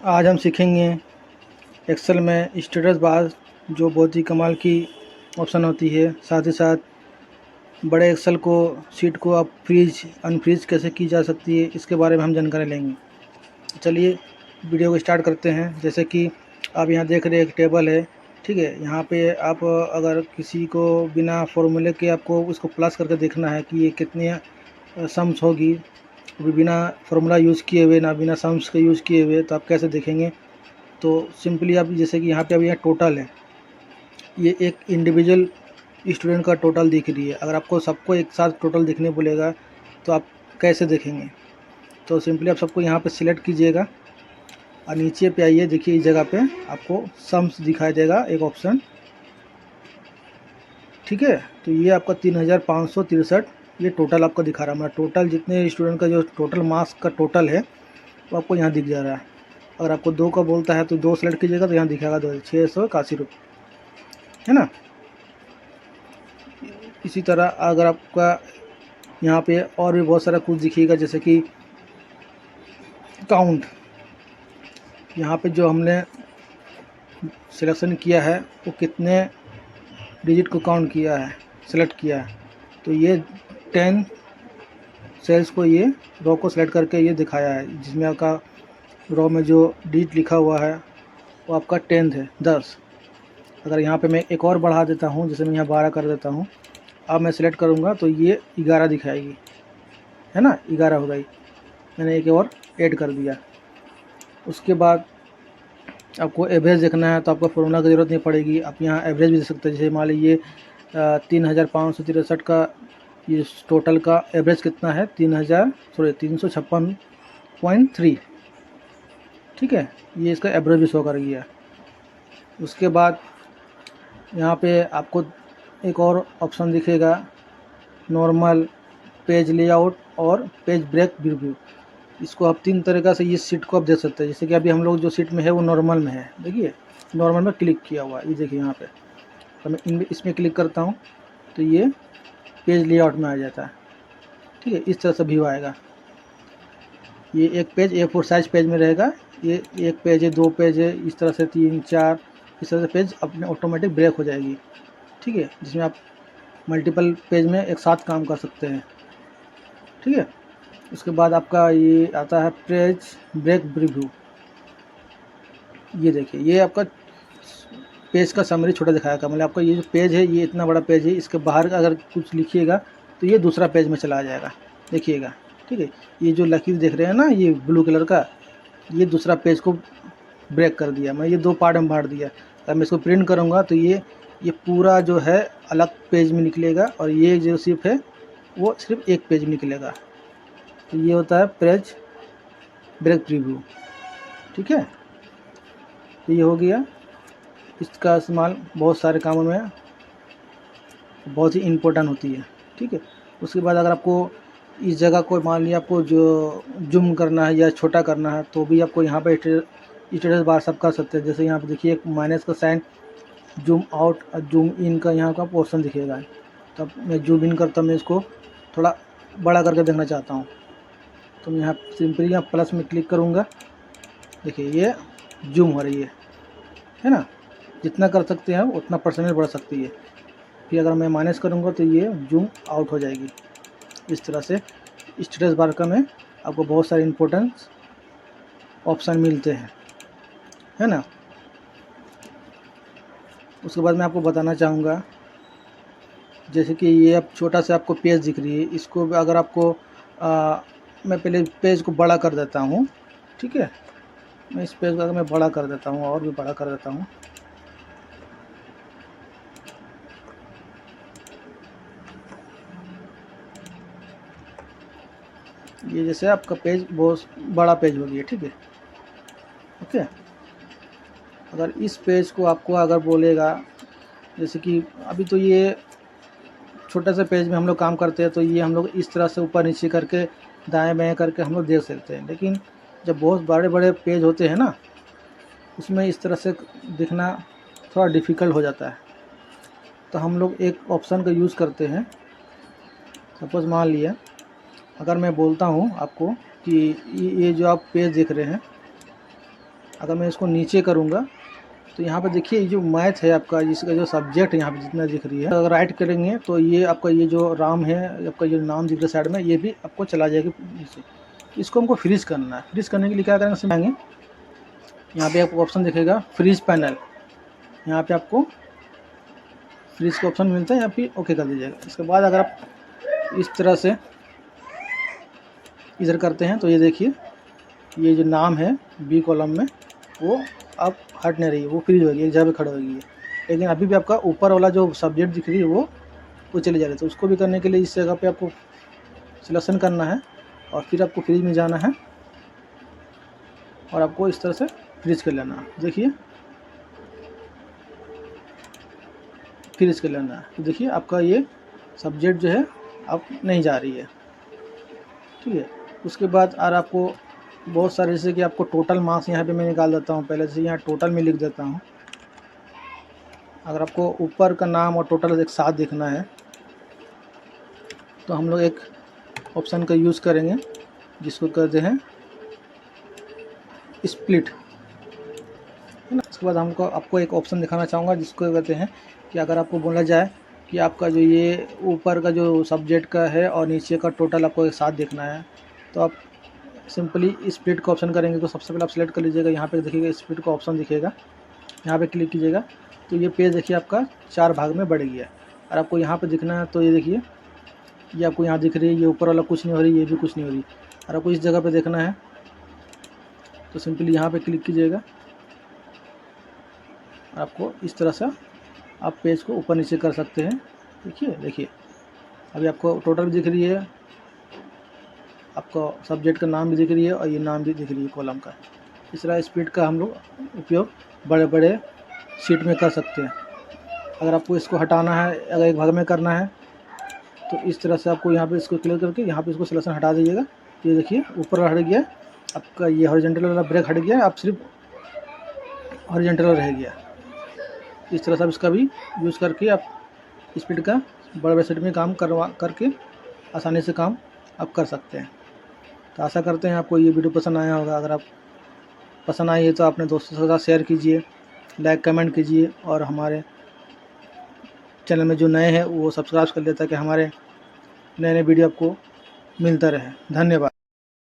आज हम सीखेंगे एक्सेल में स्टेटस बार, जो बहुत ही कमाल की ऑप्शन होती है। साथ ही साथ बड़े एक्सेल को शीट को आप फ्रीज अनफ्रीज कैसे की जा सकती है, इसके बारे में हम जानकारी लेंगे। चलिए वीडियो को स्टार्ट करते हैं। जैसे कि आप यहाँ देख रहे हैं एक टेबल है, ठीक है। यहाँ पे आप अगर किसी को बिना फॉर्मूले के आपको उसको प्लस करके देखना है कि ये कितने सम्स होगी, अभी बिना फार्मूला यूज़ किए हुए, ना बिना सम्स के यूज़ किए हुए, तो आप कैसे देखेंगे। तो सिंपली आप जैसे कि यहाँ पे अभी यहाँ टोटल है, ये एक इंडिविजुअल स्टूडेंट का टोटल दिख रही है। अगर आपको सबको एक साथ टोटल दिखने बोलेगा तो आप कैसे देखेंगे। तो सिंपली आप सबको यहाँ पे सिलेक्ट कीजिएगा और नीचे पे आइए। देखिए इस जगह पे आपको सम्स दिखाई देगा एक ऑप्शन, ठीक है। तो ये आपका 3563 ये टोटल आपको दिखा रहा है। मतलब टोटल जितने स्टूडेंट का जो टोटल मार्क्स का टोटल है वो आपको यहाँ दिख जा रहा है। अगर आपको 2 का बोलता है तो 2 सेलेक्ट कीजिएगा तो यहाँ दिखेगा 681 रुपये, है ना। इसी तरह अगर आपका यहाँ पे और भी बहुत सारा कुछ दिखिएगा, जैसे कि काउंट, यहाँ पे जो हमने सिलेक्शन किया है वो कितने डिजिट को काउंट किया है, सेलेक्ट किया है। तो ये 10 सेल्स को, ये रो को सेलेक्ट करके ये दिखाया है, जिसमें आपका रो में जो डिजिट लिखा हुआ है वो आपका 10 है, 10। अगर यहाँ पे मैं एक और बढ़ा देता हूँ, जैसे मैं यहाँ 12 कर देता हूँ, अब मैं सिलेक्ट करूँगा तो ये 11 दिखाएगी, है ना। 11 हो गई, मैंने एक और ऐड कर दिया। उसके बाद आपको एवरेज देखना है तो आपको फॉर्मूला की ज़रूरत नहीं पड़ेगी। आप यहाँ एवरेज भी दे सकते हैं। जैसे मान लीजिए 3563 का ये टोटल का एवरेज कितना है, 356.3, ठीक है। ये इसका एवरेज भी शो कर गया। उसके बाद यहाँ पे आपको एक और ऑप्शन दिखेगा, नॉर्मल, पेज लेआउट और पेज ब्रेक रिव्यू। इसको आप 3 तरीक़ा से ये सीट को आप देख सकते हैं। जैसे कि अभी हम लोग जो सीट में है वो नॉर्मल में है, देखिए नॉर्मल में क्लिक किया हुआ है, ये देखिए यहाँ पे। तो मैं इसमें क्लिक करता हूँ तो ये पेज लेआउट में आ जाता है, ठीक है। इस तरह से व्यू आएगा। ये एक पेज A4 साइज पेज में रहेगा, ये एक पेज है, 2 पेज है, इस तरह से 3 4, इस तरह से पेज अपने ऑटोमेटिक ब्रेक हो जाएगी, ठीक है। जिसमें आप मल्टीपल पेज में एक साथ काम कर सकते हैं, ठीक है। उसके बाद आपका ये आता है पेज ब्रेक रिव्यू। ये देखिए ये आपका पेज का समरी छोटा दिखाएगा। मतलब आपका ये जो पेज है ये इतना बड़ा पेज है, इसके बाहर अगर कुछ लिखिएगा तो ये दूसरा पेज में चला जाएगा, देखिएगा, ठीक है। ये जो लकीर देख रहे हैं ना, ये ब्लू कलर का, ये दूसरा पेज को ब्रेक कर दिया। मैं ये 2 पार्ट में बांट दिया। अगर मैं इसको प्रिंट करूँगा तो ये पूरा जो है अलग पेज में निकलेगा, और ये जो सिर्फ है वो सिर्फ एक पेज में निकलेगा। तो ये होता है पेज ब्रेक प्रीव्यू, ठीक है। तो ये हो गया। इसका इस्तेमाल बहुत सारे कामों में बहुत ही इम्पोर्टेंट होती है, ठीक है। उसके बाद अगर आपको इस जगह को मान लिया आपको जो जूम करना है या छोटा करना है, तो भी आपको यहाँ पे स्टेटस बार सब कर सकते हैं। जैसे यहाँ पे देखिए एक माइनस का साइन, जूम आउट और जूम इन का यहाँ का ऑप्शन दिखेगा। तब मैं जूम इन करता हूँ, मैं इसको थोड़ा बड़ा करके देखना चाहता हूँ, तो मैं यहाँ सिंपली यहाँ प्लस में क्लिक करूँगा। देखिए ये जूम हो रही है ना। जितना कर सकते हैं उतना परसेंटेज बढ़ सकती है। फिर अगर मैं माइनस करूँगा तो ये जूम आउट हो जाएगी। इस तरह से स्टेटस बार का में आपको बहुत सारे इम्पोर्टेंट ऑप्शन मिलते हैं, है ना। उसके बाद मैं आपको बताना चाहूँगा, जैसे कि ये अब छोटा सा आपको पेज दिख रही है, इसको अगर आपको मैं पहले पेज को बड़ा कर देता हूँ, ठीक है। मैं इस पेज को अगर मैं बड़ा कर देता हूँ और भी बड़ा कर देता हूँ, ये जैसे आपका पेज बहुत बड़ा पेज हो गया, ठीक है, ओके। अगर इस पेज को आपको अगर बोलेगा, जैसे कि अभी तो ये छोटे से पेज में हम लोग काम करते हैं, तो ये हम लोग इस तरह से ऊपर नीचे करके दाएं बाएं करके हम लोग देख सकते हैं। लेकिन जब बहुत बड़े बड़े पेज होते हैं ना, उसमें इस तरह से दिखना थोड़ा डिफ़िकल्ट हो जाता है। तो हम लोग एक ऑप्शन का यूज़ करते हैं। सपोज़ मान लिया अगर मैं बोलता हूँ आपको कि ये जो आप पेज देख रहे हैं, अगर मैं इसको नीचे करूँगा तो यहाँ पर देखिए ये जो मैथ है आपका, इसका जो सब्जेक्ट यहाँ पे जितना दिख रही है, अगर राइट करेंगे तो ये आपका ये जो राम है, आपका जो नाम दिख रहा है साइड में, ये भी आपको चला जाएगा नीचे। इसको हमको फ्रीज करना है। फ्रीज करने के लिए क्या करेंगे, सिंपल यहाँ पे आपको ऑप्शन दिखेगा फ्रीज पैनल, यहाँ पे आपको फ्रीज का ऑप्शन मिलता है, यहाँ पे ओके कर दीजिएगा। इसके बाद अगर आप इस तरह से इधर करते हैं तो ये देखिए ये जो नाम है बी कॉलम में वो अब हट नहीं रही है, वो फ्रीज हो गई है, एक जगह पे खड़ा हो गई है। लेकिन अभी भी आपका ऊपर वाला जो सब्जेक्ट दिख रही है वो चली जा रही है। तो उसको भी करने के लिए इस जगह पे आपको सिलेक्शन करना है और फिर आपको फ्रीज में जाना है और आपको इस तरह से फ्रीज कर लेना है। देखिए फ्रीज कर लेना है, तो देखिए आपका ये सब्जेक्ट जो है अब नहीं जा रही है, ठीक है। उसके बाद और आपको बहुत सारे, जैसे कि आपको टोटल मार्क्स यहाँ पे मैं निकाल देता हूँ पहले से, यहाँ टोटल में लिख देता हूँ। अगर आपको ऊपर का नाम और टोटल एक साथ देखना है तो हम लोग एक ऑप्शन का यूज़ करेंगे जिसको कहते हैं स्प्लिट, है ना। उसके बाद आपको एक ऑप्शन दिखाना चाहूँगा जिसको कहते हैं कि अगर आपको बोला जाए कि आपका जो ये ऊपर का जो सब्जेक्ट का है और नीचे का टोटल आपको एक साथ देखना है, तो आप सिंपली स्प्लिट का ऑप्शन करेंगे। तो सबसे पहले आप सेलेक्ट कर लीजिएगा, यहाँ पे देखिएगा स्प्लिट का ऑप्शन दिखेगा, यहाँ पे क्लिक कीजिएगा तो ये पेज देखिए आपका 4 भाग में बढ़ गया। और आपको यहाँ पे दिखना है तो ये देखिए ये आपको यहाँ दिख रही है, ये ऊपर वाला कुछ नहीं हो रही, ये भी कुछ नहीं हो रही। और आपको इस जगह पे देखना है तो सिंपली यहाँ पे क्लिक कीजिएगा और आपको इस तरह से आप पेज को ऊपर नीचे कर सकते हैं। देखिए अभी आपको टोटल भी दिख रही है, आपको सब्जेक्ट का नाम भी दिख रही है और ये नाम भी दिख रही है कॉलम का। इस तरह स्पीड का हम लोग उपयोग बड़े बड़े शीट में कर सकते हैं। अगर आपको इसको हटाना है, अगर एक भाग में करना है तो इस तरह से आपको यहाँ पे इसको क्लिक करके यहाँ पे इसको सिलेक्शन हटा दीजिएगा। तो ये देखिए ऊपर हट गया आपका, ये हॉरिजॉन्टल वाला ब्रेक हट गया, आप सिर्फ हॉरिजॉन्टल रह गया। इस तरह से आप इसका भी यूज़ करके आप स्पीड का बड़े बड़े शीट में काम करके आसानी से काम आप कर सकते हैं। तो आशा करते हैं आपको ये वीडियो पसंद आया होगा। अगर आप पसंद आई है तो अपने दोस्तों के साथ शेयर कीजिए, लाइक कमेंट कीजिए और हमारे चैनल में जो नए हैं वो सब्सक्राइब कर लें ताकि हमारे नए नए वीडियो आपको मिलता रहे। धन्यवाद।